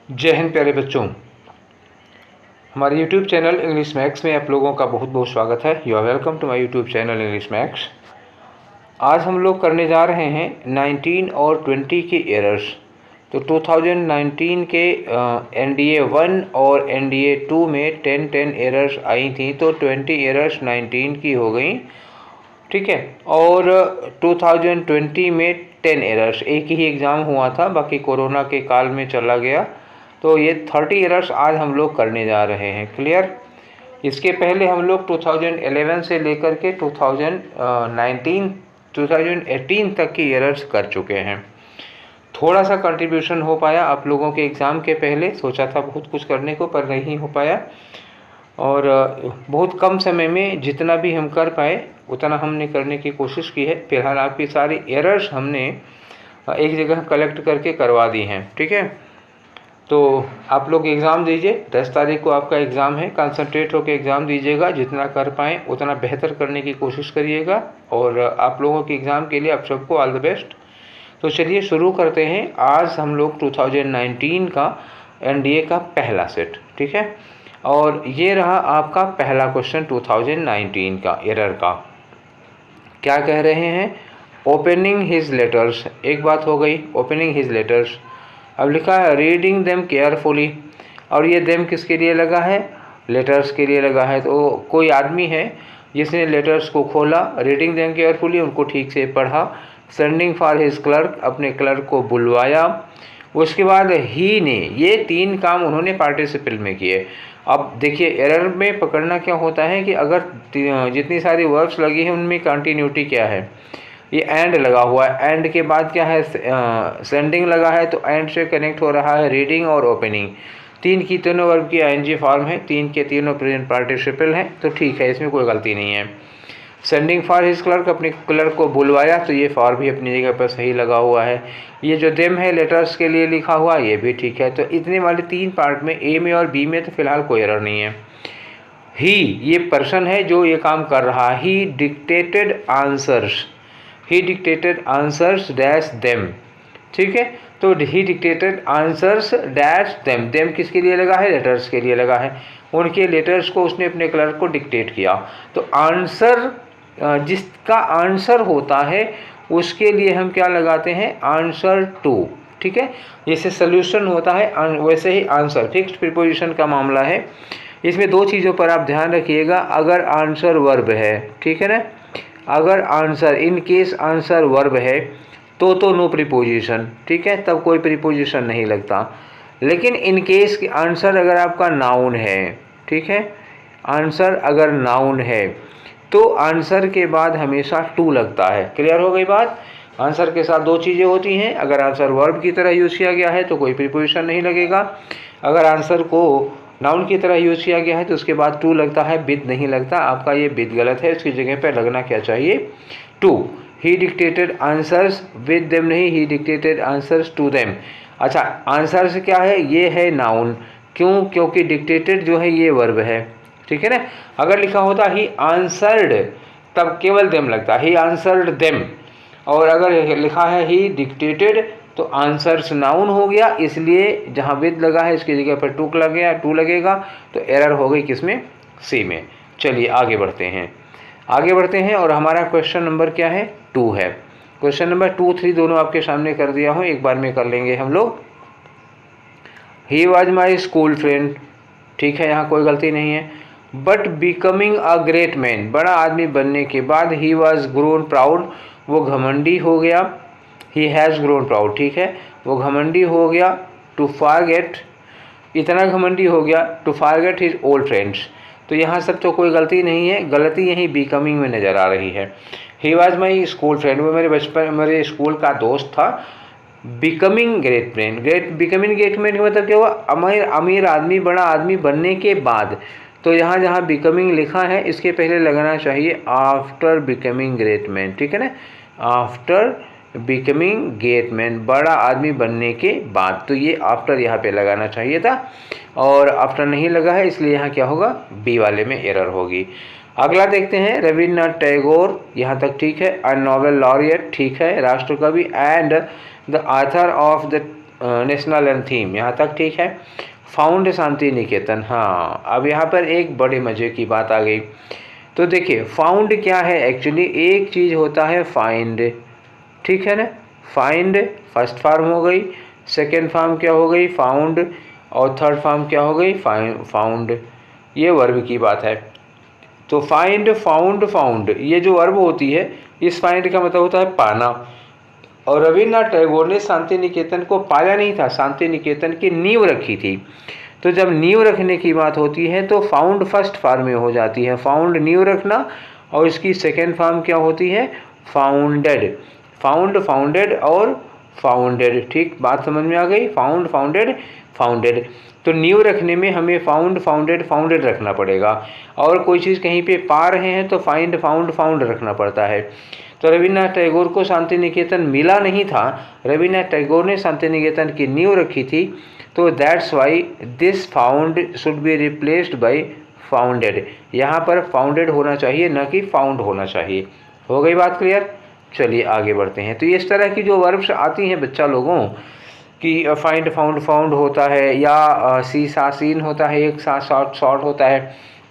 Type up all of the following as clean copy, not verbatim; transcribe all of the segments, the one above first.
जय हिंद प्यारे बच्चों। हमारे YouTube चैनल इंग्लिश मैक्स में आप लोगों का बहुत बहुत स्वागत है। You are welcome to my YouTube channel English Max. आज हम लोग करने जा रहे हैं 19 और 20 के एरर्स। तो 2019 के NDA 1 और NDA 2 में 10 एरर्स आई थी, तो 20 एरर्स 19 की हो गई, ठीक है। और 2020 में 10 एरर्स, एक ही एग्ज़ाम हुआ था, बाकी कोरोना के काल में चला गया। तो ये 30 एरर्स आज हम लोग करने जा रहे हैं। क्लियर? इसके पहले हम लोग 2011 से लेकर के 2018 तक की एरर्स कर चुके हैं। थोड़ा सा कंट्रीब्यूशन हो पाया आप लोगों के एग्ज़ाम के पहले, सोचा था बहुत कुछ करने को पर नहीं हो पाया, और बहुत कम समय में जितना भी हम कर पाए उतना हमने करने की कोशिश की है। फिलहाल आपकी सारी एरर्स हमने एक जगह कलेक्ट करके करवा दी हैं, ठीक है। तो आप लोग एग्ज़ाम दीजिए, 10 तारीख को आपका एग्ज़ाम है। कंसंट्रेट होकर एग्ज़ाम दीजिएगा, जितना कर पाएँ उतना बेहतर करने की कोशिश करिएगा, और आप लोगों के एग्ज़ाम के लिए आप सबको ऑल द बेस्ट। तो चलिए शुरू करते हैं। आज हम लोग 2019 का NDA का पहला सेट, ठीक है। और ये रहा आपका पहला क्वेश्चन 2019 का एरर का। क्या कह रहे हैं? Opening his letters. एक बात हो गई, ओपनिंग हिज लेटर्स। अब लिखा है रीडिंग देम केयरफुली, और ये देम किसके लिए लगा है? लेटर्स के लिए लगा है। तो कोई आदमी है जिसने लेटर्स को खोला, रीडिंग देम केयरफुली, उनको ठीक से पढ़ा। सेंडिंग फॉर हिज क्लर्क, अपने क्लर्क को बुलवाया। उसके बाद ही ने, ये 3 काम उन्होंने पार्टिसिपल में किए। अब देखिए एरर में पकड़ना क्या होता है कि अगर जितनी सारी वर्ब्स लगी हैं उनमें कंटिन्यूटी क्या है। ये एंड लगा हुआ है, एंड के बाद क्या है? सेंडिंग लगा है, तो एंड से कनेक्ट हो रहा है रीडिंग और ओपनिंग। 3 की तीनों वर्ब की ING फॉर्म है, 3 के तीनों प्रेजेंट पार्टिसिपल हैं, तो ठीक है, इसमें कोई गलती नहीं है। सेंडिंग फॉर हिज क्लर्क, अपने क्लर्क को बुलवाया, तो ये फॉर भी अपनी जगह पर सही लगा हुआ है। ये जो देम है लेटर्स के लिए लिखा हुआ, ये भी ठीक है। तो इतने वाले 3 पार्ट में, A में और B में तो फिलहाल कोई एरर नहीं है। ही, ये पर्सन है जो ये काम कर रहा है। He dictated answers, he dictated answers dash them, ठीक है। तो he dictated answers dash them, them किसके लिए लगा है? लेटर्स के लिए लगा है। उनके लेटर्स को उसने अपने क्लर्क को डिक्टेट किया। तो आंसर, जिसका आंसर होता है उसके लिए हम क्या लगाते हैं? आंसर टू, ठीक है। जैसे सोल्यूशन होता है वैसे ही आंसर, फिक्स्ड प्रीपोजिशन का मामला है। इसमें 2 चीज़ों पर आप ध्यान रखिएगा। अगर आंसर वर्ब है, ठीक है ना, अगर answer, in case answer verb है तो नो प्रीपोजिशन, ठीक है, तब कोई प्रीपोजिशन नहीं लगता। लेकिन इन केस आंसर अगर आपका नाउन है, ठीक है, आंसर अगर नाउन है तो आंसर के बाद हमेशा टू लगता है। क्लियर हो गई बात? आंसर के साथ 2 चीज़ें होती हैं। अगर आंसर वर्ब की तरह यूज़ किया गया है तो कोई प्रीपोजिशन नहीं लगेगा। अगर आंसर को नाउन की तरह यूज़ किया गया है तो उसके बाद टू लगता है, विद नहीं लगता। आपका ये विद गलत है, इसकी जगह पर लगना क्या चाहिए? To. He dictated answers with them नहीं, he dictated answers to them. अच्छा, आंसर्स क्या है? ये है नाउन। क्यों? क्योंकि डिक्टेटेड जो है ये वर्ब है, ठीक है ना। अगर लिखा होता ही आंसर्ड, तब केवल देम लगता, ही आंसर्ड देम। और अगर लिखा है ही डिक्टेटेड, तो आंसर्स नाउन हो गया, इसलिए जहाँ विद लगा है इसकी जगह पर टू लगेगा। तो एरर हो गई किसमें? सी में। चलिए आगे बढ़ते हैं, और हमारा क्वेश्चन नंबर क्या है? 2 है। क्वेश्चन नंबर 2, 3 दोनों आपके सामने कर दिया हूँ, एक बार में कर लेंगे हम लोग। He was my school friend, ठीक है, यहाँ कोई गलती नहीं है। But becoming a great man, बड़ा आदमी बनने के बाद, ही वॉज ग्रोन प्राउड, वो घमंडी हो गया। ही हैज़ ग्रोन प्राउड, ठीक है, वो घमंडी हो गया। टू फॉरगेट, इतना घमंडी हो गया to forget his old friends. तो यहाँ सब तो कोई गलती नहीं है, गलती यहीं बिकमिंग में नज़र आ रही है। He was my school friend, वो मेरे स्कूल का दोस्त था। Becoming great man, becoming great man का मतलब क्या हुआ? अमीर आदमी, बड़ा आदमी बनने के बाद। तो यहाँ जहाँ बिकमिंग लिखा है इसके पहले लगाना चाहिए आफ्टर बिकमिंग ग्रेट मैन, ठीक है ना, आफ्टर बिकमिंग ग्रेट मैन, बड़ा आदमी बनने के बाद। तो ये आफ्टर यहाँ पे लगाना चाहिए था, और आफ्टर नहीं लगा है, इसलिए यहाँ क्या होगा? बी वाले में एरर होगी। अगला देखते हैं, रविन्द्रनाथ टैगोर, यहाँ तक ठीक है। अ नोबेल लॉरिएट, ठीक है, राष्ट्रकवि। And the author of the national anthem, यहाँ तक ठीक है। फाउंड शांति निकेतन, हाँ अब यहाँ पर एक बड़े मज़े की बात आ गई। तो देखिए फाउंड क्या है एक्चुअली, एक चीज़ होता है फाइंड, ठीक है ना। फाइंड फर्स्ट फॉर्म हो गई, सेकेंड फॉर्म क्या हो गई फाउंड, और थर्ड फॉर्म क्या हो गई फाउंड। ये वर्ब की बात है। तो फाइंड फाउंड फाउंड ये जो वर्ब होती है, इस फाइंड का मतलब होता है पाना। और रविन्द्रनाथ टैगोर ने शांति निकेतन को पाया नहीं था, शांति निकेतन की नींव रखी थी। तो जब नींव रखने की बात होती है तो फाउंड फर्स्ट फॉर्म में हो जाती है, फाउंड नींव रखना, और इसकी सेकेंड फॉर्म क्या होती है फाउंडेड। फाउंड फाउंडेड और फाउंडेड, ठीक बात समझ में आ गई, फाउंड फाउंडेड फाउंडेड। तो नींव रखने में हमें फाउंड फाउंडेड फाउंडेड रखना पड़ेगा, और कोई चीज़ कहीं पे पा रहे हैं तो फाइंड फाउंड फाउंड रखना पड़ता है। तो रविन्द्रनाथ टैगोर को शांति निकेतन मिला नहीं था, रविन्द्रनाथ टैगोर ने शांति निकेतन की नींव रखी थी। तो that's why this found should be replaced by founded. यहाँ पर फाउंडेड होना चाहिए, न कि फाउंड होना चाहिए। हो गई बात क्लियर? चलिए आगे बढ़ते हैं। तो इस तरह की जो वर्ब्स आती हैं बच्चा लोगों कि फाइंड फाउंड फाउंड होता है, या सी सा सीन होता है, एक सा शॉर्ट शॉर्ट होता है,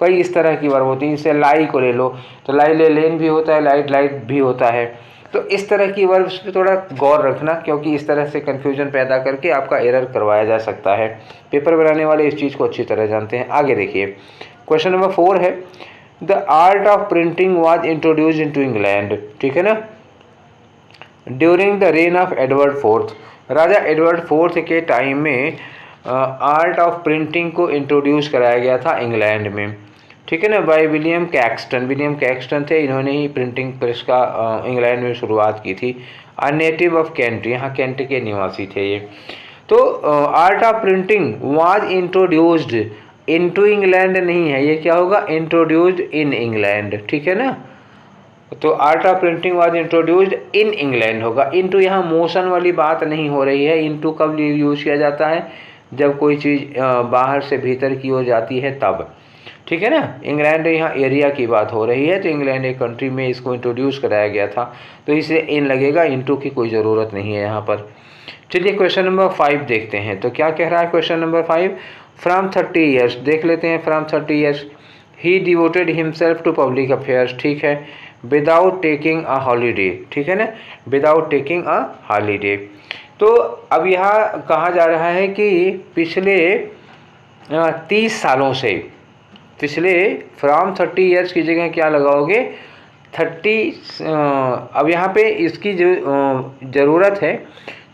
कई इस तरह की वर्ब होती है। जैसे लाई को ले लो तो लाई ले लेन भी होता है, लाइट लाइट भी होता है। तो इस तरह की वर्ब्स पे थोड़ा गौर रखना, क्योंकि इस तरह से कन्फ्यूजन पैदा करके आपका एरर करवाया जा सकता है। पेपर बनाने वाले इस चीज़ को अच्छी तरह जानते हैं। आगे देखिए क्वेश्चन नंबर 4 है, the art of printing was introduced into England, ठीक है ना, during the rain of Edward fourth. Raja Edward fourth के टाइम में आर्ट ऑफ प्रिंटिंग को इंट्रोड्यूस कराया गया था इंग्लैंड में, ठीक है ना, by William Caxton. William Caxton थे, इन्होंने ही प्रिंटिंग प्रेस का इंग्लैंड में शुरुआत की थी। अ नेटिव ऑफ कैंट, यहाँ कैंट के निवासी थे ये। तो art of printing was introduced into England नहीं है, ये क्या होगा इंट्रोड्यूस्ड इन इंग्लैंड, ठीक है ना। तो art of printing was introduced in England होगा। इनटू यहाँ मोशन वाली बात नहीं हो रही है। इनटू कब यूज किया जाता है, जब कोई चीज़ बाहर से भीतर की ओर जाती है तब, ठीक है ना। इंग्लैंड यहाँ एरिया की बात हो रही है, तो इंग्लैंड एक कंट्री में इसको इंट्रोड्यूस कराया गया था, तो इसे इन लगेगा, इनटू की कोई ज़रूरत नहीं है यहाँ पर। चलिए क्वेश्चन नंबर 5 देखते हैं। तो क्या कह रहा है क्वेश्चन नंबर 5, फ्रॉम 30 ईयर्स, देख लेते हैं। From 30 years he devoted himself to public affairs, ठीक है, विदाउट टेकिंग अ हॉलीडे, ठीक है ना, विदाउट टेकिंग अ हॉलीडे। तो अब यहाँ कहा जा रहा है कि पिछले 30 सालों से, पिछले फ्रॉम 30 ईयर्स की जगह क्या लगाओगे 30, अब यहाँ पे इसकी जो ज़रूरत है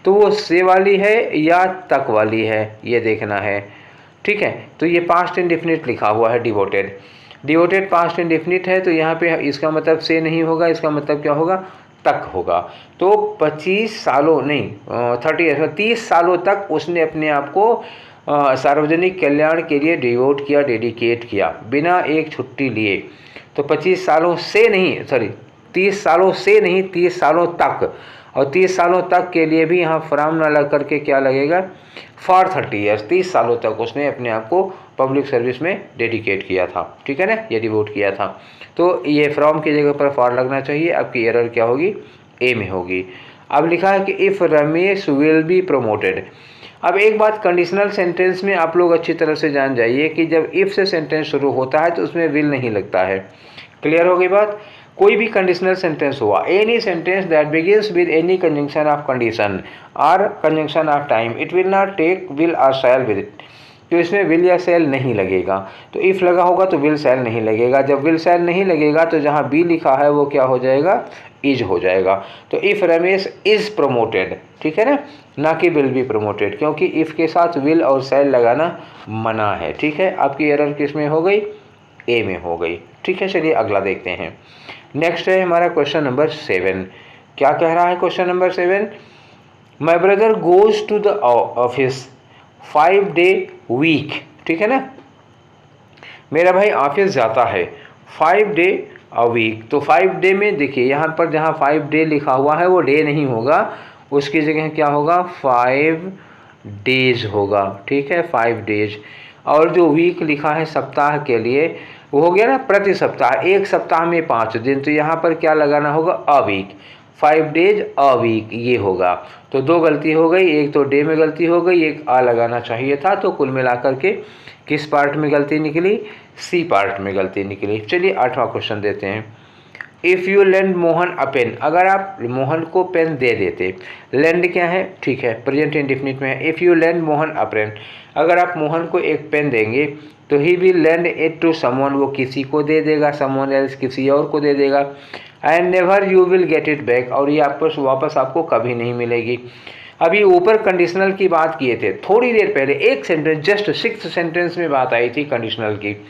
तो वो से वाली है या तक वाली है, ये देखना है, ठीक है। तो ये पास्ट इंडेफिनिट लिखा हुआ है डिवोटेड, डिवोटेड पास्ट इंडेफिनिट है, तो यहाँ पे इसका मतलब से नहीं होगा, इसका मतलब क्या होगा तक होगा। तो 25 सालों नहीं 30 सालों तक उसने अपने आप को सार्वजनिक कल्याण के लिए डिवोट किया, डेडिकेट किया, बिना एक छुट्टी लिए। तो 25 सालों से नहीं, सॉरी 30 सालों से नहीं, 30 सालों तक, और 30 सालों तक के लिए भी यहाँ फ्रॉम ना लग करके क्या लगेगा फॉर 30 ईयर्स, 30 सालों तक उसने अपने आप को पब्लिक सर्विस में डेडिकेट किया था, ठीक है ना, ये डिवोट किया था। तो ये फ्रॉम की जगह पर फॉर लगना चाहिए। आपकी एरर क्या होगी ए में होगी। अब लिखा है कि if Ramesh will be promoted. अब एक बात कंडीशनल सेंटेंस में आप लोग अच्छी तरह से जान जाइए कि जब इफ़ से सेंटेंस शुरू होता है तो उसमें विल नहीं लगता है। क्लियर हो गई बात? कोई भी कंडीशनल सेंटेंस हुआ, any sentence that begins with any conjunction of condition और conjunction of time, it will not take will और शैल विद इट। तो इसमें विल या सेल नहीं लगेगा। तो इफ़ लगा होगा तो विल सेल नहीं लगेगा। जब विल सेल नहीं लगेगा तो जहाँ बी लिखा है वो क्या हो जाएगा इज हो जाएगा। तो इफ़ रमेश इज़ प्रमोटेड, ठीक है ना कि विल बी प्रमोटेड, क्योंकि इफ़ के साथ विल और सेल लगाना मना है, ठीक है। आपकी एरर किस में हो गई ए में हो गई, ठीक है। चलिए अगला देखते हैं। नेक्स्ट है हमारा क्वेश्चन नंबर 7। क्या कह रहा है question number 7, my brother goes to the office 5 day week, ठीक है ना, मेरा भाई ऑफिस जाता है 5 डे अ वीक। तो 5 डे में देखिए यहाँ पर जहाँ 5 डे लिखा हुआ है वो डे नहीं होगा, उसकी जगह क्या होगा 5 डेज होगा, ठीक है 5 डेज। और जो वीक लिखा है सप्ताह के लिए वो हो गया ना प्रति सप्ताह, एक सप्ताह में 5 दिन, तो यहाँ पर क्या लगाना होगा a week. 5 days a week, ये होगा। तो 2 गलती हो गई, एक तो डे में गलती हो गई, एक आ लगाना चाहिए था। तो कुल मिलाकर के किस पार्ट में गलती निकली? सी पार्ट में गलती निकली। चलिए 8वां क्वेश्चन देते हैं। If you lend Mohan a pen, अगर आप मोहन को पेन दे देते। लेंड क्या है? ठीक है, प्रेजेंट इंडेफिनिट में है। If you lend Mohan a pen, अगर आप मोहन को एक पेन देंगे तो he will lend it to someone, वो किसी को दे देगा, समवन एल्स किसी और को दे देगा। And never you will get it back, और ये आपको वापस आपको कभी नहीं मिलेगी। अभी ऊपर कंडीशनल की बात किए थे, थोड़ी देर पहले एक सेंटेंस, जस्ट 6th सेंटेंस में बात आई थी कंडीशनल की,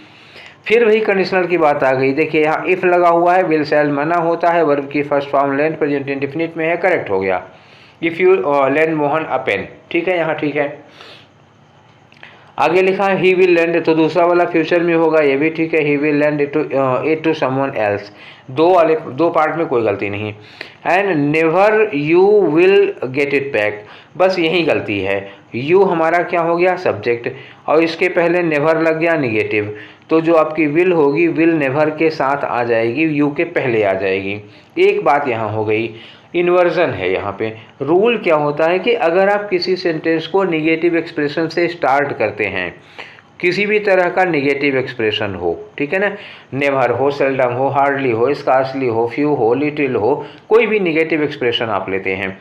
फिर वही कंडीशनल की बात आ गई। देखिए यहाँ इफ़ लगा हुआ है, विल शैल मना होता है, वर्ब की first form lend present indefinite में है, करेक्ट हो गया। If you lend Mohan a pen, ठीक है, यहाँ ठीक है। आगे लिखा है ही विल लेंड, तो दूसरा वाला फ्यूचर में होगा, ये भी ठीक है। He will lend it to someone else, दो पार्ट में कोई गलती नहीं। And never you will get it back, बस यही गलती है। यू हमारा क्या हो गया? सब्जेक्ट, और इसके पहले नेवर लग गया निगेटिव, तो जो आपकी विल होगी, विल नेवर के साथ आ जाएगी, यू के पहले आ जाएगी। एक बात यहाँ हो गई, इन्वर्जन है यहाँ पे। रूल क्या होता है कि अगर आप किसी सेंटेंस को निगेटिव एक्सप्रेशन से स्टार्ट करते हैं, किसी भी तरह का निगेटिव एक्सप्रेशन हो, ठीक है ना, नेवर हो, सेल्डम हो, हार्डली हो, स्कार्सली हो, फ्यू हो, लिटिल हो, कोई भी निगेटिव एक्सप्रेशन आप लेते हैं,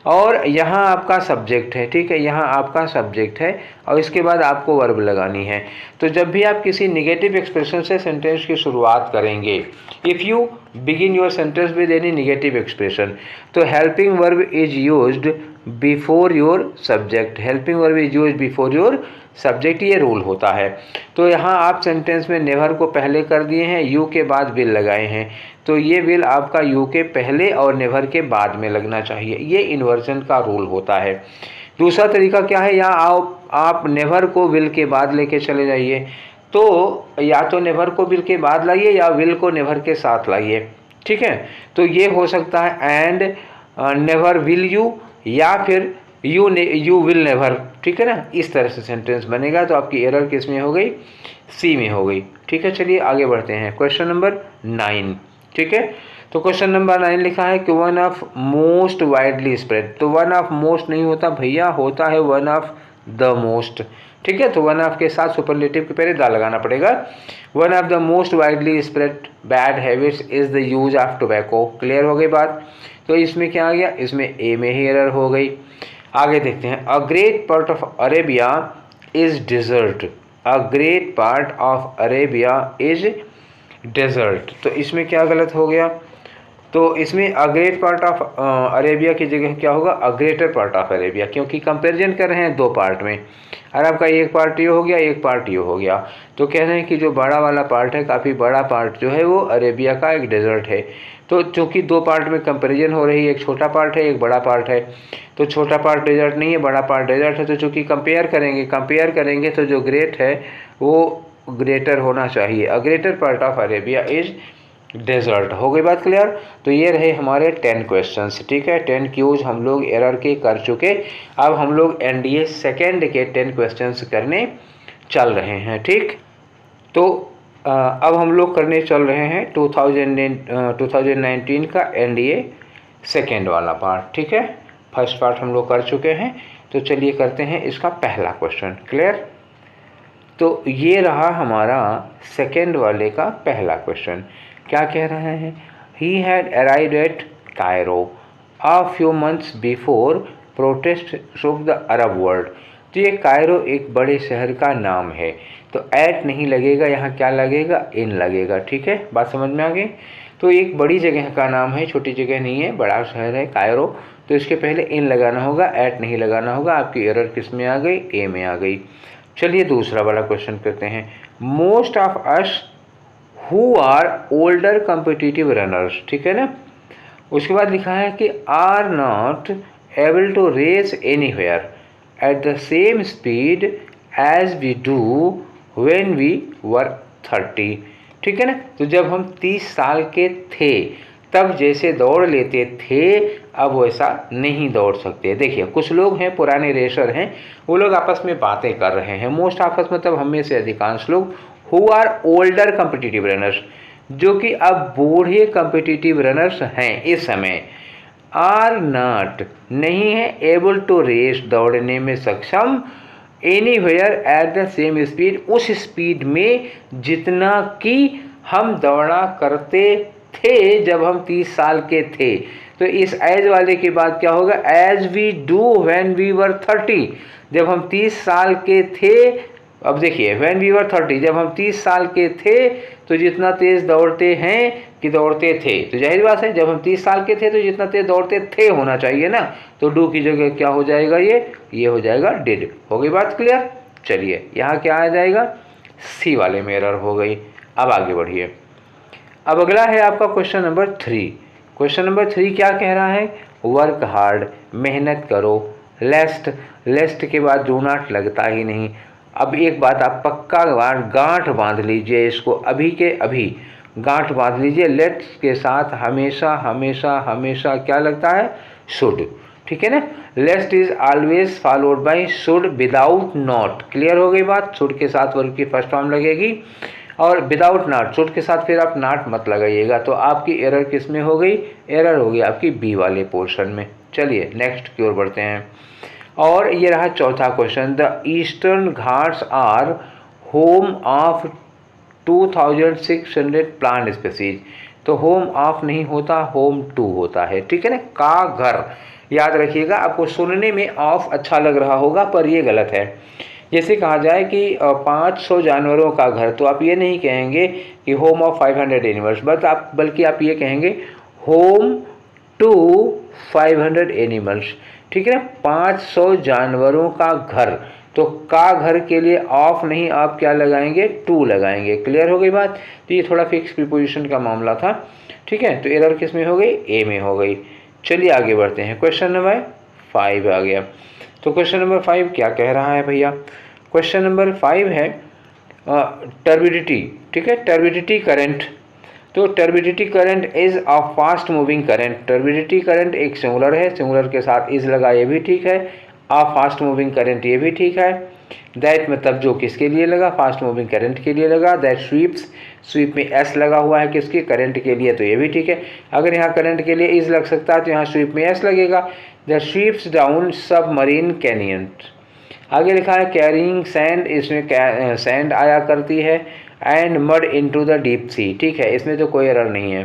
और यहाँ आपका सब्जेक्ट है, ठीक है, यहाँ आपका सब्जेक्ट है, और इसके बाद आपको वर्ब लगानी है। तो जब भी आप किसी निगेटिव एक्सप्रेशन से सेंटेंस की शुरुआत करेंगे, if you begin your sentence with any negative expression, तो helping verb is used before your subject, helping verb is used before your subject, ये रूल होता है। तो यहाँ आप सेंटेंस में नेवर को पहले कर दिए हैं, यू के बाद विल लगाए हैं, तो ये विल आपका यू के पहले और नेवर के बाद में लगना चाहिए, ये इन्वर्जन का रूल होता है। दूसरा तरीका क्या है, यहाँ आप नेवर को विल के बाद लेके चले जाइए, तो या तो नेवर को विल के बाद लाइए या विल को नेवर के साथ लाइए, ठीक है। तो ये हो सकता है एंड नेवर विल यू, या फिर यू विल नेवर, ठीक है ना, इस तरह से सेंटेंस बनेगा। तो आपकी एरर किस में हो गई? सी में हो गई, ठीक है। चलिए आगे बढ़ते हैं, क्वेश्चन नंबर 9, ठीक है। तो क्वेश्चन नंबर 9 लिखा है कि one of most widely spread, तो वन ऑफ मोस्ट नहीं होता भैया, होता है वन ऑफ द मोस्ट, ठीक है। तो वन ऑफ के साथ सुपरलेटिव के पहले द लगाना पड़ेगा। One of the most widely spread bad habits is the use of tobacco, clear हो गई बात। तो इसमें क्या आ गया? इसमें ए में ही एरर हो गई। आगे देखते हैं, a great part of Arabia is desert, a great part of Arabia is desert, तो इसमें क्या गलत हो गया? तो इसमें a great part of Arabia की जगह क्या होगा? A greater part of Arabia, क्योंकि कंपैरिजन कर रहे हैं दो पार्ट में, अरब का एक पार्ट ये हो गया, एक पार्ट ये हो गया। तो कह रहे हैं कि जो बड़ा वाला पार्ट है, काफ़ी बड़ा पार्ट जो है वो अरेबिया का एक डेजर्ट है। तो चूँकि दो पार्ट में कंपैरिजन हो रही है, एक छोटा पार्ट है, एक बड़ा पार्ट है, तो छोटा पार्ट डेजर्ट नहीं है, बड़ा पार्ट डेजर्ट है। तो चूँकि कंपेयर करेंगे तो जो ग्रेट है वो ग्रेटर होना चाहिए। A greater part of Arabia is desert, हो गई बात क्लियर। तो ये रहे हमारे 10 क्वेश्चंस, ठीक है। 10 क्यूज हम लोग एरर के कर चुके। अब हम लोग एनडीए सेकेंड के 10 क्वेश्चंस करने चल रहे हैं, ठीक। तो अब हम लोग करने चल रहे हैं 2019 का एनडीए सेकेंड वाला पार्ट, ठीक है। फर्स्ट पार्ट हम लोग कर चुके हैं, तो चलिए करते हैं इसका पहला क्वेश्चन, क्लियर। तो ये रहा हमारा सेकेंड वाले का पहला क्वेश्चन। क्या कह रहे हैं? He had arrived at Cairo a few months before protest शोक द अरब वर्ल्ड। तो ये कायरो एक बड़े शहर का नाम है, तो एट नहीं लगेगा, यहाँ क्या लगेगा? इन लगेगा, ठीक है। बात समझ में आ गई। तो एक बड़ी जगह का नाम है, छोटी जगह नहीं है, बड़ा शहर है कायरो, तो इसके पहले इन लगाना होगा, एट नहीं लगाना होगा। आपकी एरर किस में आ गई? ए में आ गई। चलिए दूसरा वाला क्वेश्चन करते हैं। Most of us who are older competitive runners, ठीक है ना। उसके बाद लिखा है कि are not able to race anywhere at the same speed as we do when we were 30, ठीक है ना। तो जब हम 30 साल के थे तब जैसे दौड़ लेते थे, अब वैसा नहीं दौड़ सकते। देखिए कुछ लोग हैं, पुराने रेसर हैं, वो लोग आपस में बातें कर रहे हैं। मोस्ट आपस मतलब हम में से अधिकांश लोग who are older competitive runners, जो कि अब बूढ़े कम्पिटिटिव रनर्स हैं इस समय, आर नॉट नहीं है एबल टू रेस दौड़ने में सक्षम anywhere at the same speed उस स्पीड में जितना कि हम दौड़ा करते थे जब हम 30 साल के थे। तो इस एज वाले के बाद क्या होगा, as we do when we were 30, जब हम 30 साल के थे। अब देखिए व्हेन वी वर 30, जब हम 30 साल के थे तो जितना तेज़ दौड़ते हैं कि दौड़ते थे, तो जाहिर बात है जब हम 30 साल के थे तो जितना तेज़ दौड़ते थे होना चाहिए ना, तो डू की जगह क्या हो जाएगा, ये हो जाएगा डिड। हो गई बात क्लियर। चलिए यहाँ क्या आ जाएगा, सी वाले में एरर हो गई। अब आगे बढ़िए। अब अगला है आपका क्वेश्चन नंबर 3। क्वेश्चन नंबर 3 क्या कह रहा है, वर्क हार्ड मेहनत करो, लेस्ट के बाद डू नॉट लगता ही नहीं। अब एक बात आप पक्का गांठ बांध लीजिए, इसको अभी के अभी गांठ बांध लीजिए, लेट्स के साथ हमेशा हमेशा हमेशा क्या लगता है, शुड। ठीक है ना, lest is always followed by should without not. Clear हो गई बात। शुड के साथ वर्ब की फर्स्ट फॉर्म लगेगी और विदाउट नॉट, शुड के साथ फिर आप नॉट मत लगाइएगा। तो आपकी एरर किस में हो गई, एरर हो गई आपकी बी वाले पोर्शन में। चलिए नेक्स्ट की ओर बढ़ते हैं। और ये रहा चौथा question, the Eastern Ghats are home of 2600 plant species. तो होम ऑफ नहीं होता, होम टू होता है। ठीक है ना, का घर याद रखिएगा। आपको सुनने में ऑफ अच्छा लग रहा होगा पर ये गलत है। जैसे कहा जाए कि 500 जानवरों का घर, तो आप ये नहीं कहेंगे कि होम ऑफ 500 एनिमल्स, बल्कि आप ये कहेंगे होम टू 500 एनिमल्स। ठीक है ना, 500 जानवरों का घर। तो का घर के लिए ऑफ नहीं, आप क्या लगाएंगे, टू लगाएंगे। क्लियर हो गई बात। तो ये थोड़ा फिक्स प्रीपोजिशन का मामला था। ठीक है, तो एरर किस में हो गई, ए में हो गई। चलिए आगे बढ़ते हैं। क्वेश्चन नंबर 5 आ गया। तो क्वेश्चन नंबर 5 क्या कह रहा है भैया, क्वेश्चन नंबर 5 है टर्बिडिटी। ठीक है, टर्बिडिटी करंट। तो turbidity current is a fast moving current. Turbidity current एक सिंगुलर है, सिंगुलर के साथ इज लगा, ये भी ठीक है। अ फास्ट मूविंग करंट, ये भी ठीक है। दैट मतलब जो किसके लिए लगा, फास्ट मूविंग करंट के लिए लगा। दैट स्वीप्स, स्वीप में एस लगा हुआ है किसके, करंट के लिए, तो ये भी ठीक है। अगर यहाँ करंट के लिए इज लग सकता है तो यहाँ स्वीप में एस लगेगा। That sweeps down submarine canyon. आगे लिखा है कैरिंग सैंड, इसमें सैंड आया करती है। And mud into the deep sea. ठीक है, इसमें तो कोई एरर नहीं है।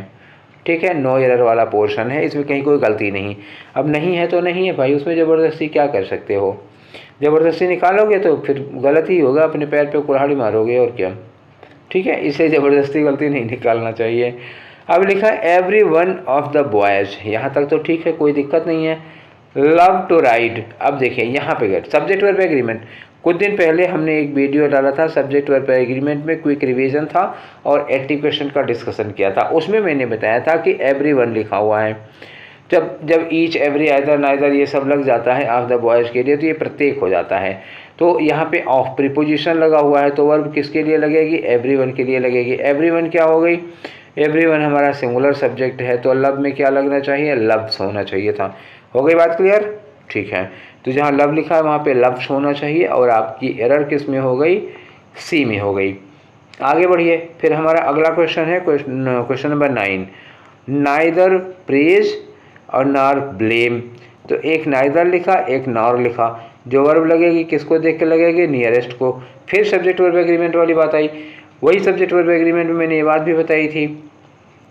ठीक है, नो एरर वाला पोर्शन है, इसमें कहीं कोई गलती नहीं। अब नहीं है तो नहीं है भाई, उसमें ज़बरदस्ती क्या कर सकते हो, ज़बरदस्ती निकालोगे तो फिर गलत ही होगा, अपने पैर पे कुल्हाड़ी मारोगे और क्या। ठीक है, इसे ज़बरदस्ती गलती नहीं निकालना चाहिए। अब लिखा है every one of the boys, यहाँ तक तो ठीक है, कोई दिक्कत नहीं है। Love to ride. अब देखिए यहाँ पे गए सब्जेक्ट वर्ब एग्रीमेंट। कुछ दिन पहले हमने एक वीडियो डाला था, सब्जेक्ट वर्ब एग्रीमेंट में क्विक रिवीजन था और 80 क्वेश्चन का डिस्कशन किया था। उसमें मैंने बताया था कि एवरीवन लिखा हुआ है। जब ईच, एवरी, आइदर, नाइदर ये सब लग जाता है ऑफ द बॉयज़ के लिए तो ये प्रत्येक हो जाता है। तो यहाँ पे ऑफ प्रीपोजिशन लगा हुआ है तो वर्ब किसके लिए लगेगी, एवरीवन के लिए लगेगी। एवरीवन क्या हो गई, एवरीवन हमारा सिंगुलर सब्जेक्ट है तो लव में क्या लगना चाहिए, लव्स होना चाहिए था। हो गई बात क्लियर। ठीक है, तो जहाँ लव लिखा है वहाँ पे लव्स होना चाहिए और आपकी एरर किस में हो गई, सी में हो गई। आगे बढ़िए। फिर हमारा अगला क्वेश्चन है क्वेश्चन नंबर 9। नाइदर प्रेज और नार ब्लेम। तो एक नाइदर लिखा, एक नार लिखा। जो वर्ब लगेगी किसको देख के लगेगी, नियरेस्ट को। फिर सब्जेक्ट वर्ब एग्रीमेंट वाली बात आई। वही सब्जेक्ट वर्ब एग्रीमेंट में मैंने ये बात भी बताई थी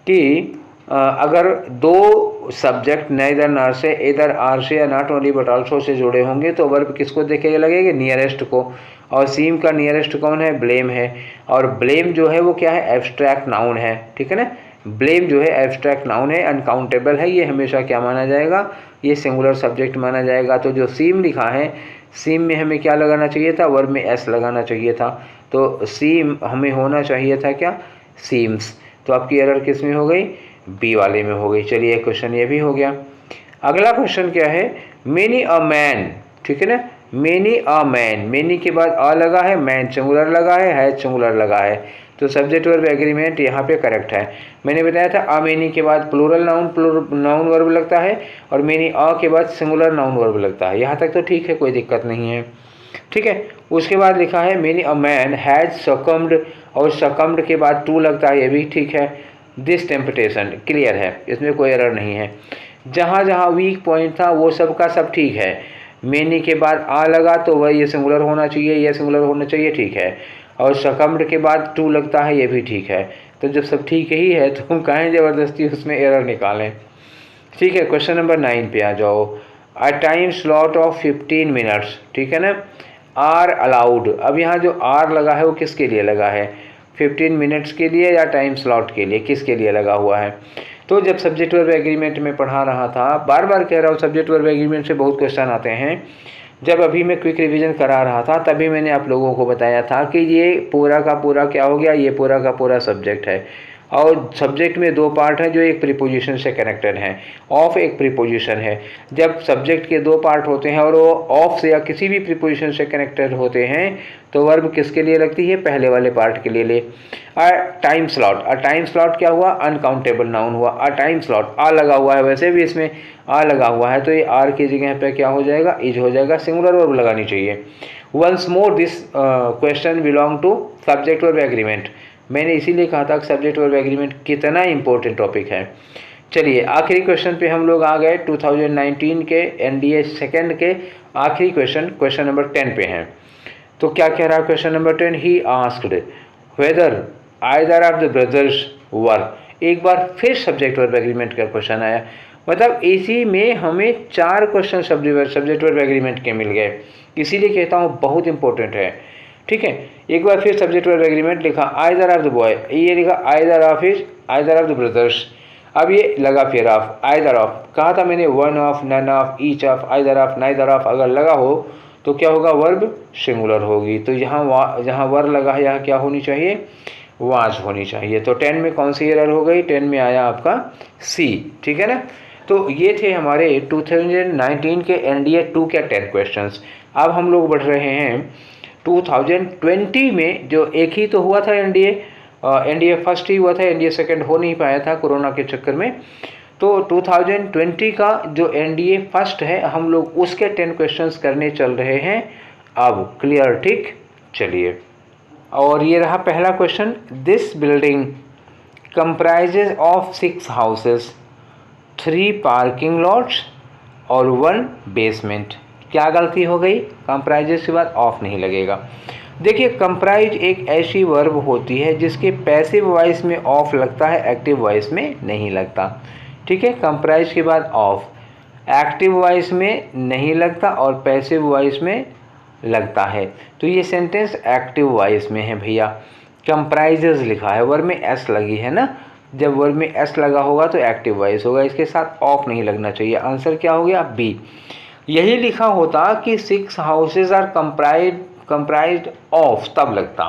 कि अगर दो सब्जेक्ट नाइदर नार से, इधर आर से या not only but also say जुड़े होंगे तो वर्ब किसको देखे लगेगा, नियरेस्ट को। और सीम का नियरेस्ट कौन है, ब्लेम है। और ब्लेम जो है वो क्या है, एब्स्ट्रैक्ट नाउन है। ठीक है ना, ब्लेम जो है एब्स्ट्रैक्ट नाउन है, अनकाउंटेबल है, ये हमेशा क्या माना जाएगा, ये सिंगुलर सब्जेक्ट माना जाएगा। तो जो सीम लिखा है, सीम में हमें क्या लगाना चाहिए था, वर्ब में एस लगाना चाहिए था। तो सीम हमें होना चाहिए था क्या, सीम्स। तो आपकी एरर किस में हो गई, बी वाले में हो गई। चलिए क्वेश्चन ये भी हो गया। अगला क्वेश्चन क्या है, मेनी अ मैन। ठीक है ना, मेनी अ मैन, मेनी के बाद अ लगा है, मैन सिंगुलर लगा है सिंगुलर लगा है। तो सब्जेक्ट वर्ब एग्रीमेंट यहाँ पे करेक्ट है। मैंने बताया था अ मेनी के बाद प्लूरल नाउन वर्ब लगता है और मेनी अ के बाद सिंगुलर नाउन वर्ब लगता है। यहाँ तक तो ठीक है, कोई दिक्कत नहीं है। ठीक है, उसके बाद लिखा है many a man has succumbed और सकम्ड के बाद टू लगता है, ये भी ठीक है। दिस टेम्पटेशन क्लियर है, इसमें कोई एरर नहीं है। जहाँ जहाँ वीक पॉइंट था वो सब का सब ठीक है। मेनी के बाद आ लगा तो वह ये सिंगुलर होना चाहिए, ये सिंगुलर होना चाहिए, ठीक है। और सकम्ड के बाद टू लगता है, ये भी ठीक है। तो जब सब ठीक ही है तो हम काहे ज़बरदस्ती उसमें एरर निकालें। ठीक है, क्वेश्चन नंबर 9 पे आ जाओ। A time slot of 15 minutes, ठीक है ना, आर अलाउड। अब यहाँ जो आर लगा है वो किसके लिए लगा है, 15 मिनट्स के लिए या टाइम स्लॉट के लिए, किसके लिए लगा हुआ है। तो जब सब्जेक्ट वर्ब एग्रीमेंट में पढ़ा रहा था, बार बार कह रहा हूँ सब्जेक्ट वर्ब एग्रीमेंट से बहुत क्वेश्चन आते हैं। जब अभी मैं क्विक रिवीजन करा रहा था तभी मैंने आप लोगों को बताया था कि ये पूरा का पूरा क्या हो गया, ये पूरा का पूरा सब्जेक्ट है। और सब्जेक्ट में दो पार्ट हैं जो एक प्रीपोजिशन से कनेक्टेड हैं। ऑफ एक प्रीपोजिशन है। जब सब्जेक्ट के दो पार्ट होते हैं और वो ऑफ से या किसी भी प्रीपोजिशन से कनेक्टेड होते हैं तो वर्ब किसके लिए लगती है, पहले वाले पार्ट के लिए ले। A time slot, a time slot क्या हुआ, अनकाउंटेबल नाउन हुआ। अ टाइम स्लॉट, आ लगा हुआ है, वैसे भी इसमें आ लगा हुआ है तो ये आर की जगह पे क्या हो जाएगा, इज हो जाएगा। सिंगुलर वर्ब लगानी चाहिए। Once more this question belong to subject verb agreement. मैंने इसीलिए कहा था कि सब्जेक्ट वर्ब एग्रीमेंट कितना इंपॉर्टेंट टॉपिक है। चलिए आखिरी क्वेश्चन पे हम लोग आ गए। 2019 के एनडीए सेकंड के आखिरी क्वेश्चन, क्वेश्चन नंबर 10 पे हैं। तो क्या कह रहा है question number 10, he asked whether either of the brothers were. एक बार फिर सब्जेक्ट वर्ब एग्रीमेंट का क्वेश्चन आया। मतलब इसी में हमें 4 क्वेश्चन सब्जेक्ट वर्ब एग्रीमेंट के मिल गए, इसीलिए कहता हूँ बहुत इंपॉर्टेंट है। ठीक है, एक बार फिर सब्जेक्ट वर्ब एग्रीमेंट लिखा, आइदर ऑफ द बॉय, ये लिखा either of his, either of the brothers. अब ये लगा फिर ऑफ, आइदर ऑफ, कहा था मैंने one of, none of, each of, either of, neither of अगर लगा हो तो क्या होगा, वर्ब सिंगुलर होगी। तो यहाँ जहाँ वर लगा है यहाँ क्या होनी चाहिए, वाज होनी चाहिए। तो 10 में कौन सी एरर हो गई, 10 में आया आपका सी। ठीक है ना। तो ये थे हमारे 2019 के एनडीए 2 के 10 क्वेश्चंस। अब हम लोग बढ़ रहे हैं 2020 में, जो एक ही तो हुआ था एनडीए फर्स्ट ही हुआ था, एनडीए सेकंड हो नहीं पाया था कोरोना के चक्कर में। तो 2020 का जो एनडीए फर्स्ट है हम लोग उसके 10 क्वेश्चंस करने चल रहे हैं अब। क्लियर, ठीक। चलिए, और ये रहा पहला question. This building comprises of 6 houses, 3 parking lots और 1 बेसमेंट। क्या गलती हो गई, कंप्राइजेज के बाद ऑफ नहीं लगेगा। देखिए, कंप्राइज एक ऐसी वर्ब होती है जिसके पैसिव वॉइस में ऑफ लगता है, एक्टिव वॉइस में नहीं लगता। ठीक है, कंप्राइज के बाद ऑफ एक्टिव वॉइस में नहीं लगता और पैसिव वॉइस में लगता है। तो ये सेंटेंस एक्टिव वॉइस में है भैया। कंप्राइजेज लिखा है, वर्ब में एस लगी है ना, जब वर्ब में एस लगा होगा तो एक्टिव वॉइस होगा, इसके साथ ऑफ नहीं लगना चाहिए। आंसर क्या हो गया, बी। यही लिखा होता कि 6 हाउसेज आर कंप्राइज्ड ऑफ, तब लगता।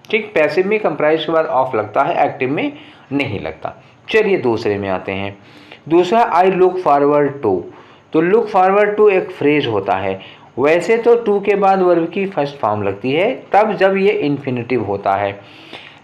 ठीक, पैसिव में कंप्राइज के बाद ऑफ लगता है, एक्टिव में नहीं लगता। चलिए दूसरे में आते हैं। दूसरा, आई लुक फॉरवर्ड टू। तो लुक फॉरवर्ड टू एक फ्रेज होता है। वैसे तो टू के बाद वर्ब की फर्स्ट फॉर्म लगती है तब जब ये इन्फिनिटिव होता है,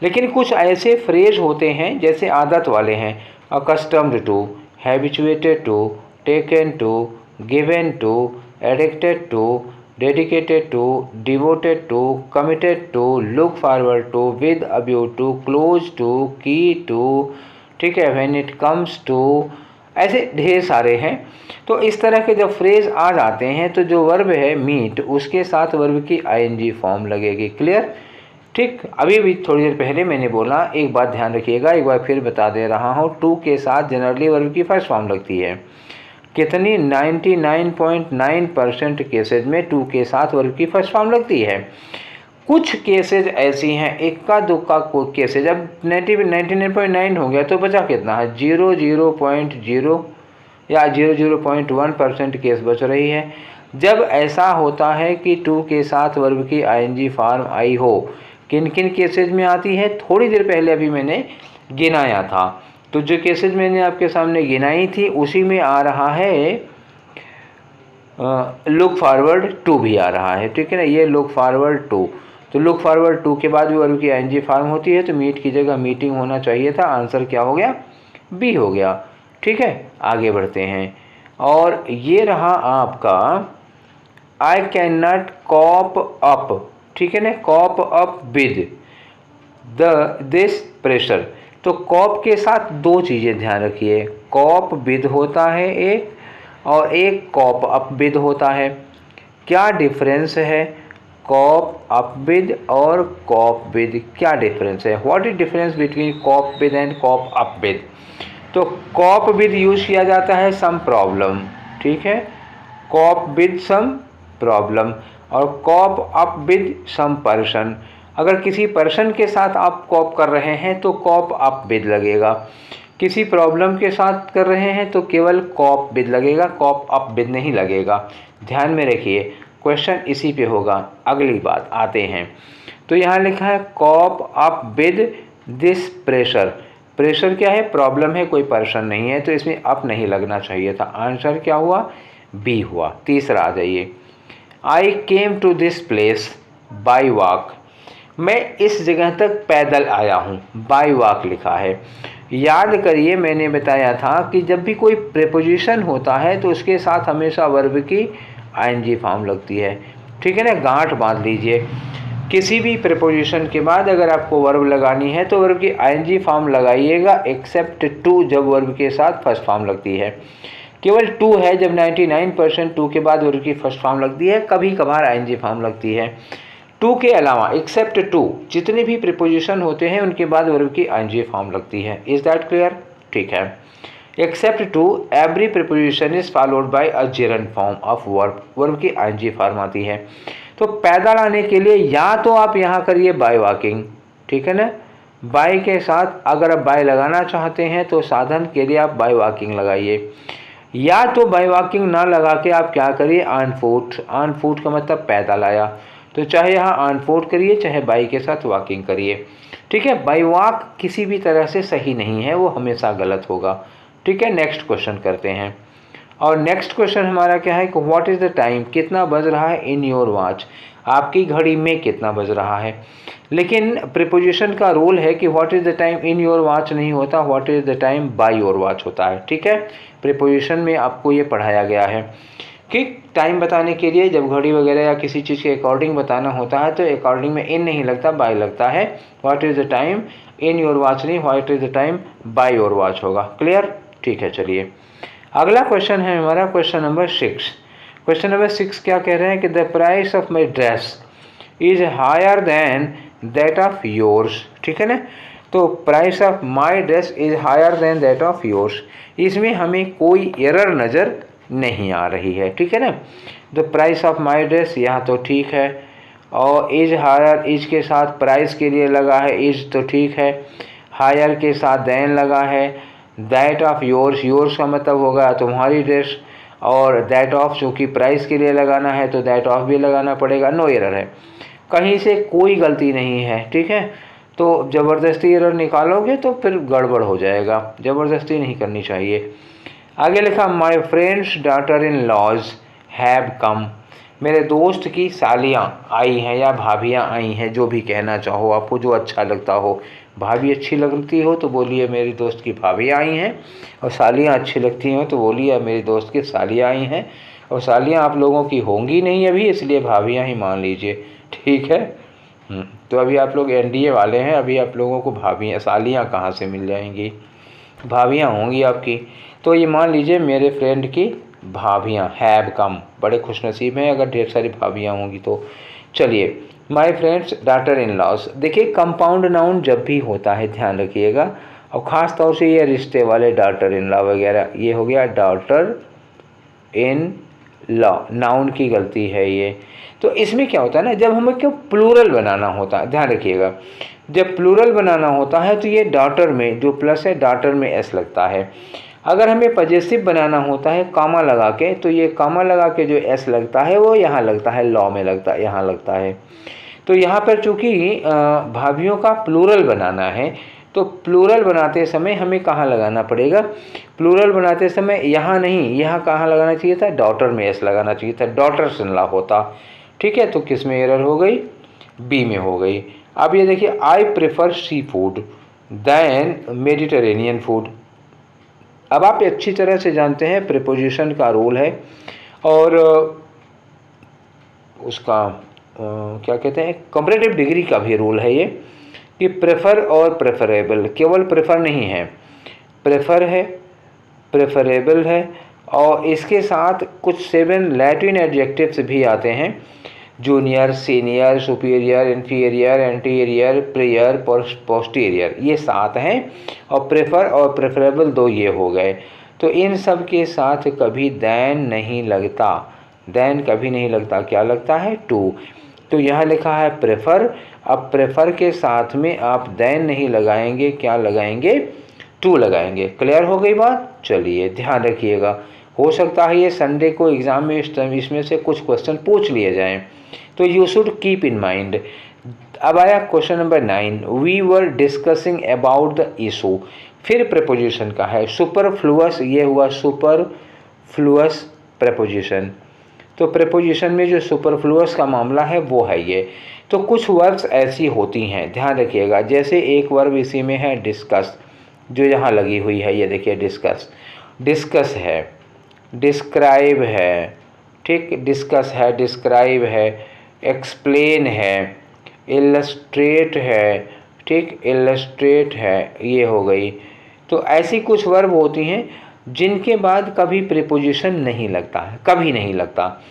लेकिन कुछ ऐसे फ्रेज होते हैं जैसे आदत वाले हैं, accustomed to, habituated to, taken to, given to, addicted to, dedicated to, devoted to, committed to, look forward to, with a view to, close to, key to, ठीक है, व्हेन इट कम्स टू, ऐसे ढेर सारे हैं। तो इस तरह के जब फ्रेज आ जाते हैं तो जो वर्ब है मीट, उसके साथ वर्ब की आईएनजी फॉर्म लगेगी। क्लियर, ठीक। अभी भी थोड़ी देर पहले मैंने बोला, एक बात ध्यान रखिएगा, एक बार फिर बता दे रहा हूँ, टू के साथ जनरली वर्ब की फर्स्ट फॉर्म लगती है। कितनी, 99.9% केसेज में टू के साथ वर्ब की फर्स्ट फॉर्म लगती है। कुछ केसेज ऐसी हैं, इक्का दुक्का केसेज, अब 99.9 हो गया तो बचा कितना है, 0.0 या 0.1% केस बच रही है। जब ऐसा होता है कि टू के साथ वर्ब की आईएनजी फॉर्म आई हो, किन किन केसेज में आती है, थोड़ी देर पहले अभी मैंने गिनाया था। तो जो केसेज मैंने आपके सामने गिनाई थी उसी में आ रहा है लुक फॉरवर्ड टू भी आ रहा है। ठीक है ना, ये लुक फॉरवर्ड टू। तो लुक फॉरवर्ड टू के बाद भी वर्ब की आईएनजी फॉर्म होती है, तो मीट की जगह मीटिंग होना चाहिए था। आंसर क्या हो गया, बी हो गया। ठीक है, आगे बढ़ते हैं। और ये रहा आपका I can not cope up. ठीक है ना, corp up with this pressure. तो कॉप के साथ दो चीज़ें ध्यान रखिए, कॉप विद होता है एक, और एक कॉप अप विद होता है। क्या डिफरेंस है कॉप अप विद और कॉप विद, क्या डिफरेंस है? What is difference between cope with and cope up with? तो कॉप विद यूज किया जाता है सम प्रॉब्लम, ठीक है, कॉप विद सम प्रॉब्लम, और cope up with some person. अगर किसी पर्सन के साथ आप कॉप कर रहे हैं तो कॉप अप विद लगेगा, किसी प्रॉब्लम के साथ कर रहे हैं तो केवल कॉप विद लगेगा, कॉप अप विद नहीं लगेगा। ध्यान में रखिए, क्वेश्चन इसी पे होगा। अगली बात आते हैं, तो यहाँ लिखा है cope up with this pressure. Pressure क्या है? प्रॉब्लम है, कोई पर्सन नहीं है, तो इसमें अप नहीं लगना चाहिए था। आंसर क्या हुआ? बी हुआ। तीसरा आ जाइए, I came to this place by walk. मैं इस जगह तक पैदल आया हूँ, बाई वॉक लिखा है। याद करिए मैंने बताया था कि जब भी कोई प्रेपोजिशन होता है तो उसके साथ हमेशा वर्ब की आईएनजी फॉर्म लगती है, ठीक है ना, गांठ बांध लीजिए। किसी भी प्रेपोजिशन के बाद अगर आपको वर्ब लगानी है तो वर्ब की आईएनजी फॉर्म लगाइएगा, एक्सेप्ट टू जब वर्ब के साथ फर्स्ट फॉर्म लगती है। केवल टू है जब 99% टू के बाद वर्ब की फर्स्ट फॉर्म लगती है, कभी कभार आईएनजी फॉर्म लगती है। टू के अलावा एक्सेप्ट टू जितने भी प्रीपोजिशन होते हैं उनके बाद वर्ब की आईएनजी फॉर्म लगती है। Is that clear? ठीक है। Except to every preposition is followed by a gerund form of verb, verb की आईएनजी फॉर्म आती है। तो पैदल आने के लिए या तो आप यहाँ करिए बाय वॉकिंग, ठीक है ना, बाय के साथ अगर आप बाय लगाना चाहते हैं तो साधन के लिए आप बाय वॉकिंग लगाइए, या तो बाय वॉकिंग ना लगा के आप क्या करिए ऑन फुट। ऑन फुट का मतलब पैदल आया, तो चाहे यहाँ ऑन फुट करिए चाहे बाई के साथ वॉकिंग करिए, ठीक है। बाई वॉक किसी भी तरह से सही नहीं है, वो हमेशा गलत होगा, ठीक है। नेक्स्ट क्वेश्चन करते हैं, और नेक्स्ट क्वेश्चन हमारा क्या है कि व्हाट इज़ द टाइम, कितना बज रहा है इन योर वॉच, आपकी घड़ी में कितना बज रहा है। लेकिन प्रीपोजिशन का रूल है कि what is the time in your watch नहीं होता, what is the time by your watch होता है, ठीक है। प्रीपोजिशन में आपको ये पढ़ाया गया है कि टाइम बताने के लिए जब घड़ी वगैरह या किसी चीज़ के अकॉर्डिंग बताना होता है तो अकॉर्डिंग में इन नहीं लगता, बाय लगता है। What is the time in your watch नहीं, what is the time by your watch होगा। क्लियर? ठीक है। चलिए अगला क्वेश्चन है हमारा क्वेश्चन नंबर 6। क्वेश्चन नंबर 6 क्या कह रहे हैं कि the price of my dress is higher then that of yours, ठीक है ना। तो price of my dress is higher then that of yours, इसमें हमें कोई एरर नज़र नहीं आ रही है, ठीक है ना। The price of my dress यहाँ तो ठीक है, और इज हायर, इज के साथ प्राइस के लिए लगा है, इज तो ठीक है, हायर के साथ देन लगा है, दैट ऑफ योर्स, योर्स का मतलब होगा तुम्हारी ड्रेस, और दैट ऑफ चूँकि प्राइस के लिए लगाना है तो दैट ऑफ भी लगाना पड़ेगा। नो एरर है, कहीं से कोई गलती नहीं है, ठीक है। तो ज़बरदस्ती एरर निकालोगे तो फिर गड़बड़ हो जाएगा, ज़बरदस्ती नहीं करनी चाहिए। आगे लिखा my friend's daughter in laws have come, मेरे दोस्त की सालियाँ आई हैं या भाभियाँ आई हैं, जो भी कहना चाहो आपको, जो अच्छा लगता हो। भाभी अच्छी लगती हो तो बोलिए मेरी दोस्त की भाभियाँ आई हैं, और सालियाँ अच्छी लगती हो तो बोलिए मेरी दोस्त की सालियाँ आई हैं। और सालियाँ आप लोगों की होंगी नहीं अभी, इसलिए भाभियाँ ही मान लीजिए, ठीक है। तो अभी आप लोग एनडीए वाले हैं, अभी आप लोगों को भाभियाँ सालियाँ कहाँ से मिल जाएंगी, भाभियाँ होंगी आपकी। तो ये मान लीजिए मेरे फ्रेंड की भाभियाँ हैव कम, बड़े खुशनसीब हैं अगर ढेर सारी भाभियाँ होंगी तो। चलिए my friend's daughter in laws, देखिए कंपाउंड नाउन जब भी होता है ध्यान रखिएगा, और ख़ास तौर से ये रिश्ते वाले डॉटर इन लॉ वगैरह, ये हो गया डॉटर इन लॉ, नाउन की गलती है ये। तो इसमें क्या होता है ना, जब हमें क्यों प्लूरल बनाना होता है, ध्यान रखिएगा, जब प्लूरल बनाना होता है तो ये डॉटर में जो प्लस है डॉटर में एस लगता है। अगर हमें पजेसिव बनाना होता है कामा लगा के, तो ये कामा लगा के जो एस लगता है वो यहाँ लगता है, लॉ में लगता है, यहाँ लगता है। तो यहाँ पर चूँकि भाभियों का प्लूरल बनाना है तो प्लूरल बनाते समय हमें कहाँ लगाना पड़ेगा, प्लूरल बनाते समय यहाँ नहीं, यहाँ कहाँ लगाना चाहिए था, डॉटर में एस लगाना चाहिए था, डॉटर्स इन लॉ होता, ठीक है। तो किस में एरर हो गई, बी में हो गई। अब ये देखिए I prefer sea food than Mediterranean food. अब आप अच्छी तरह से जानते हैं प्रीपोजिशन का रोल है, और उसका क्या कहते हैं कंपैरेटिव डिग्री का भी रोल है ये, कि प्रेफर और प्रेफरेबल, केवल प्रेफर नहीं है, प्रेफर है, प्रेफरेबल है, और इसके साथ कुछ 7 लैटिन एडजेक्टिव्स भी आते हैं, junior, senior, superior, inferior, anterior, prior, posterior, ये 7 हैं, और प्रेफर और प्रेफरेबल 2 ये हो गए। तो इन सब के साथ कभी दैन नहीं लगता, दैन कभी नहीं लगता, क्या लगता है? टू। तो यहाँ लिखा है प्रेफर, अब प्रेफर के साथ में आप दैन नहीं लगाएंगे, क्या लगाएंगे? टू लगाएंगे। क्लियर हो गई बात? चलिए ध्यान रखिएगा, हो सकता है ये संडे को एग्ज़ाम में इसमें से कुछ क्वेश्चन पूछ लिए जाएं, तो you should keep in mind. अब आया question number 9, we were discussing about the issue. फिर प्रेपोजिशन का है सुपरफ्लुअस, ये हुआ सुपरफ्लुअस प्रेपोजिशन। तो प्रेपोजिशन में जो सुपरफ्लुअस का मामला है वो है ये। तो कुछ वर्ब्स ऐसी होती हैं, ध्यान रखिएगा, जैसे एक वर्ब इसी में है डिस्कस, जो यहाँ लगी हुई है, ये देखिए डिस्कस, डिस्कस है, डिस्क्राइब है, ठीक, डिस्कस है, डिस्क्राइब है, एक्सप्लेन है, इलस्ट्रेट है, ठीक, इलस्ट्रेट है, ये हो गई। तो ऐसी कुछ वर्ब होती हैं जिनके बाद कभी प्रीपोजिशन नहीं लगता है, कभी नहीं लगता।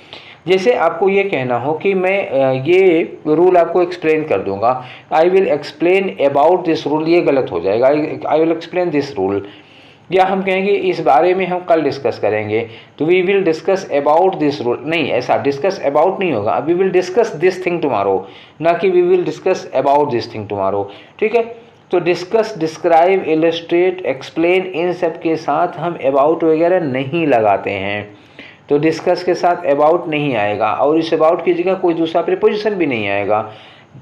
जैसे आपको ये कहना हो कि मैं ये रूल आपको एक्सप्लेन कर दूंगा, I will explain about this rule, ये गलत हो जाएगा, I will explain this rule. या हम कहेंगे इस बारे में हम कल डिस्कस करेंगे, तो we will discuss about this rule, नहीं, ऐसा डिस्कस अबाउट नहीं होगा, we will discuss this thing tomorrow, ना कि we will discuss about this thing tomorrow, ठीक है। तो डिस्कस, डिस्क्राइब, इलस्ट्रेट, एक्सप्लेन, इन सब के साथ हम अबाउट वगैरह नहीं लगाते हैं। तो डिस्कस के साथ अबाउट नहीं आएगा, और इस अबाउट की जगह कोई दूसरा प्रीपोजिशन भी नहीं आएगा।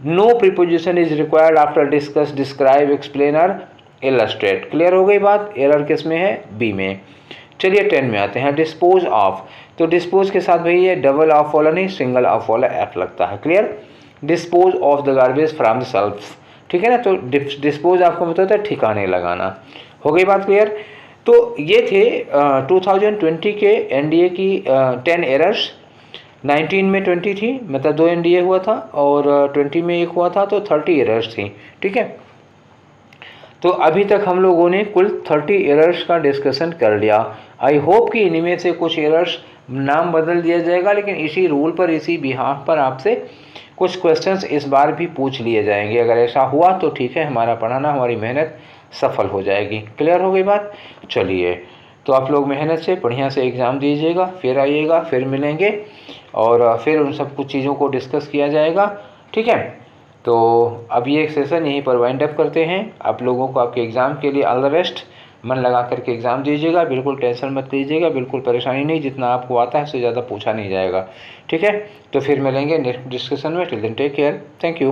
No preposition is required after discuss, describe, explain और इलस्ट्रेट। क्लियर हो गई बात? एरर किस में है? बी में। चलिए 10 में आते हैं, डिस्पोज ऑफ। तो डिस्पोज के साथ भाई ये डबल ऑफ वाला नहीं, सिंगल ऑफ वाला एफ लगता है। Clear? Dispose of the garbage from the self, ठीक है ना। तो डिस्पोज आपको बताता है ठिकाने लगाना। हो गई बात क्लियर? तो ये थे 2020 के एनडीए की 10 एरर्स। 19 में 20 थी, मतलब 2 एनडीए हुआ था, और 20 में 1 हुआ था, तो 30 एरर्स थी, ठीक है। तो अभी तक हम लोगों ने कुल 30 एरर्स का डिस्कशन कर लिया। आई होप कि इनमें से कुछ एरर्स नाम बदल दिया जाएगा, लेकिन इसी रूल पर, इसी बिहाफ पर आपसे कुछ क्वेश्चंस इस बार भी पूछ लिए जाएंगे। अगर ऐसा हुआ तो ठीक है, हमारा पढ़ाना, हमारी मेहनत सफल हो जाएगी। क्लियर हो गई बात? चलिए, तो आप लोग मेहनत से बढ़िया से एग्ज़ाम दीजिएगा, फिर आइएगा, फिर मिलेंगे, और फिर उन सब कुछ चीज़ों को डिस्कस किया जाएगा, ठीक है। तो अब ये सेशन यहीं पर वाइंड अप करते हैं। आप लोगों को आपके एग्ज़ाम के लिए ऑल द बेस्ट। मन लगा करके एग्ज़ाम दीजिएगा, बिल्कुल टेंशन मत लीजिएगा, बिल्कुल परेशानी नहीं, जितना आपको आता है उससे ज़्यादा पूछा नहीं जाएगा, ठीक है। तो फिर मिलेंगे नेक्स्ट डिस्कशन में। Till then take care, thank you.